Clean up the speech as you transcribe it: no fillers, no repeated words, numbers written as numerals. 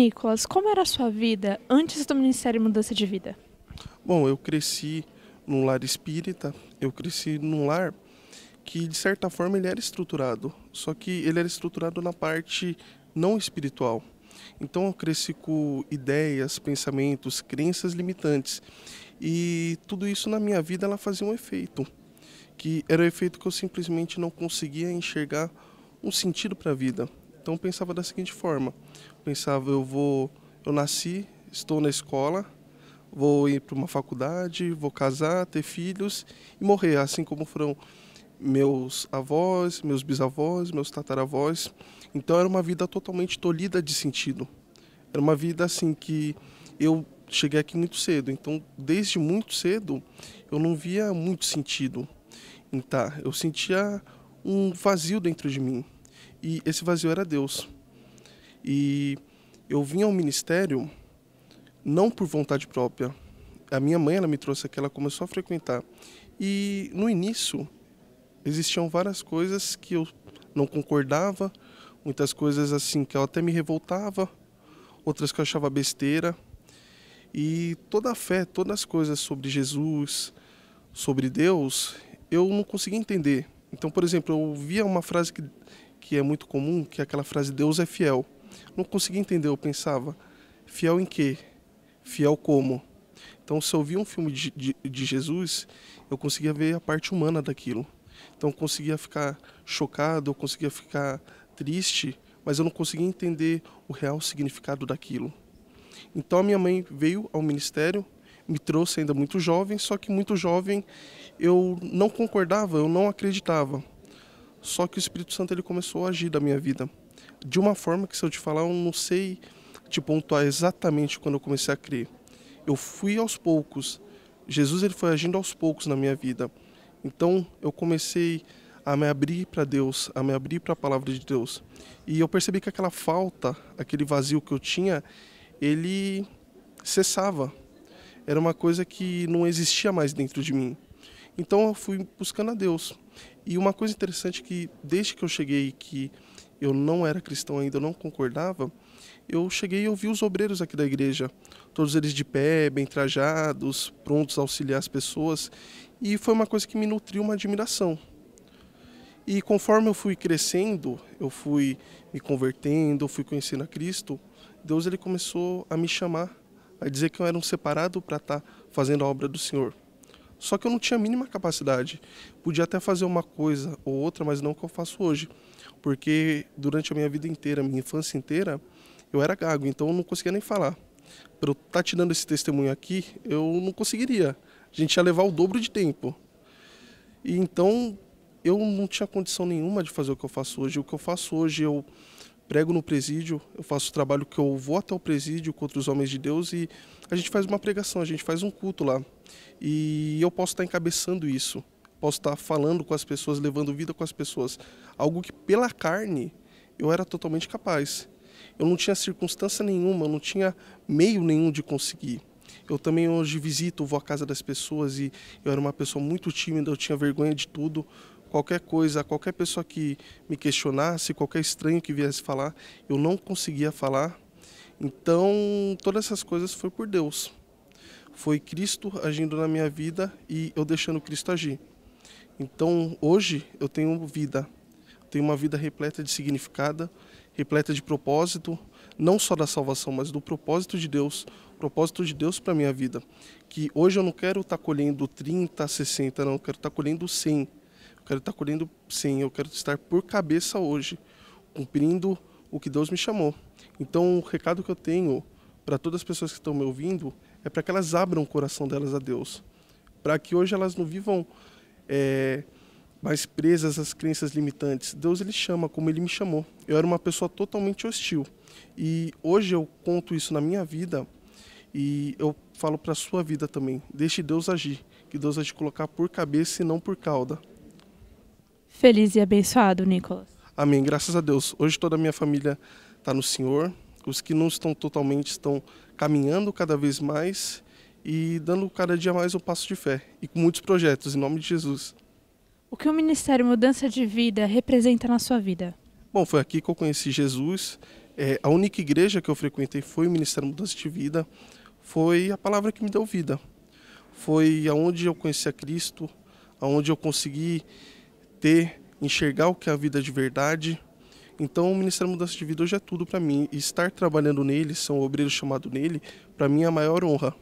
Nicolas, como era a sua vida antes do Ministério Mudança de Vida? Bom, eu cresci num lar espírita, eu cresci num lar que, de certa forma, ele era estruturado, só que ele era estruturado na parte não espiritual. Então eu cresci com ideias, pensamentos, crenças limitantes. E tudo isso na minha vida ela fazia um efeito, que era o efeito que eu simplesmente não conseguia enxergar um sentido para a vida. Então eu pensava da seguinte forma, pensava, eu nasci, estou na escola, vou ir para uma faculdade, vou casar, ter filhos e morrer, assim como foram meus avós, meus bisavós, meus tataravós. Então era uma vida totalmente tolhida de sentido. Era uma vida assim que eu cheguei aqui muito cedo, então desde muito cedo eu não via muito sentido em estar. Eu sentia um vazio dentro de mim e esse vazio era Deus. E eu vim ao ministério não por vontade própria. A minha mãe, ela me trouxe aqui, ela começou a frequentar. E no início existiam várias coisas que eu não concordava, muitas coisas assim que eu até me revoltava, outras que eu achava besteira. E toda a fé, todas as coisas sobre Jesus, sobre Deus, eu não conseguia entender. Então, por exemplo, eu via uma frase que é muito comum, que é aquela frase Deus é fiel. Não conseguia entender, eu pensava, fiel em quê? Fiel como? Então, se eu via um filme de Jesus, eu conseguia ver a parte humana daquilo. Então, eu conseguia ficar chocado, eu conseguia ficar triste, mas eu não conseguia entender o real significado daquilo. Então, a minha mãe veio ao ministério, me trouxe ainda muito jovem, só que muito jovem eu não concordava, eu não acreditava. Só que o Espírito Santo ele começou a agir da minha vida. De uma forma que, se eu te falar, eu não sei te pontuar exatamente quando eu comecei a crer. Eu fui aos poucos. Jesus ele foi agindo aos poucos na minha vida. Então eu comecei a me abrir para Deus, a me abrir para a palavra de Deus. E eu percebi que aquela falta, aquele vazio que eu tinha, ele cessava. Era uma coisa que não existia mais dentro de mim. Então eu fui buscando a Deus. E uma coisa interessante que desde que eu cheguei, que eu não era cristão ainda, eu não concordava, eu cheguei e eu vi os obreiros aqui da igreja, todos eles de pé, bem trajados, prontos a auxiliar as pessoas, e foi uma coisa que me nutriu uma admiração. E conforme eu fui crescendo, eu fui me convertendo, eu fui conhecendo a Cristo, Deus ele começou a me chamar, a dizer que eu era um separado para estar fazendo a obra do Senhor. Só que eu não tinha a mínima capacidade. Podia até fazer uma coisa ou outra, mas não o que eu faço hoje. Porque durante a minha vida inteira, minha infância inteira, eu era gago, então eu não conseguia nem falar. Para eu estar te dando esse testemunho aqui, eu não conseguiria. A gente ia levar o dobro de tempo. E então eu não tinha condição nenhuma de fazer o que eu faço hoje. O que eu faço hoje, eu prego no presídio, eu faço o trabalho que eu vou até o presídio com outros homens de Deus e a gente faz uma pregação, a gente faz um culto lá. E eu posso estar encabeçando isso, posso estar falando com as pessoas, levando vida com as pessoas. Algo que pela carne eu era totalmente capaz. Eu não tinha circunstância nenhuma, eu não tinha meio nenhum de conseguir. Eu também hoje visito, vou à casa das pessoas e eu era uma pessoa muito tímida, eu tinha vergonha de tudo. Qualquer coisa, qualquer pessoa que me questionasse, qualquer estranho que viesse falar, eu não conseguia falar. Então, todas essas coisas foi por Deus. Foi Cristo agindo na minha vida e eu deixando Cristo agir. Então, hoje eu tenho vida. Tenho uma vida repleta de significado, repleta de propósito, não só da salvação, mas do propósito de Deus para a minha vida. Que hoje eu não quero estar colhendo 30, 60, não, eu quero estar colhendo 100. Quero estar colhendo 100, eu quero estar por cabeça hoje, cumprindo o que Deus me chamou. Então, o recado que eu tenho para todas as pessoas que estão me ouvindo é para que elas abram o coração delas a Deus. Para que hoje elas não vivam mais presas às crenças limitantes. Deus ele chama como ele me chamou. Eu era uma pessoa totalmente hostil. E hoje eu conto isso na minha vida e eu falo para a sua vida também. Deixe Deus agir, que Deus vai te colocar por cabeça e não por cauda. Feliz e abençoado, Nicolas. Amém, graças a Deus. Hoje toda a minha família está no Senhor. Os que não estão totalmente estão caminhando cada vez mais e dando cada dia mais um passo de fé. E com muitos projetos, em nome de Jesus. O que o Ministério Mudança de Vida representa na sua vida? Bom, foi aqui que eu conheci Jesus. A única igreja que eu frequentei foi o Ministério Mudança de Vida, foi a palavra que me deu vida. Foi aonde eu conheci a Cristo, aonde eu consegui enxergar o que é a vida de verdade. Então, o Ministério Mudança de Vida hoje é tudo para mim. E estar trabalhando nele, ser um obreiro chamado nele, para mim é a maior honra.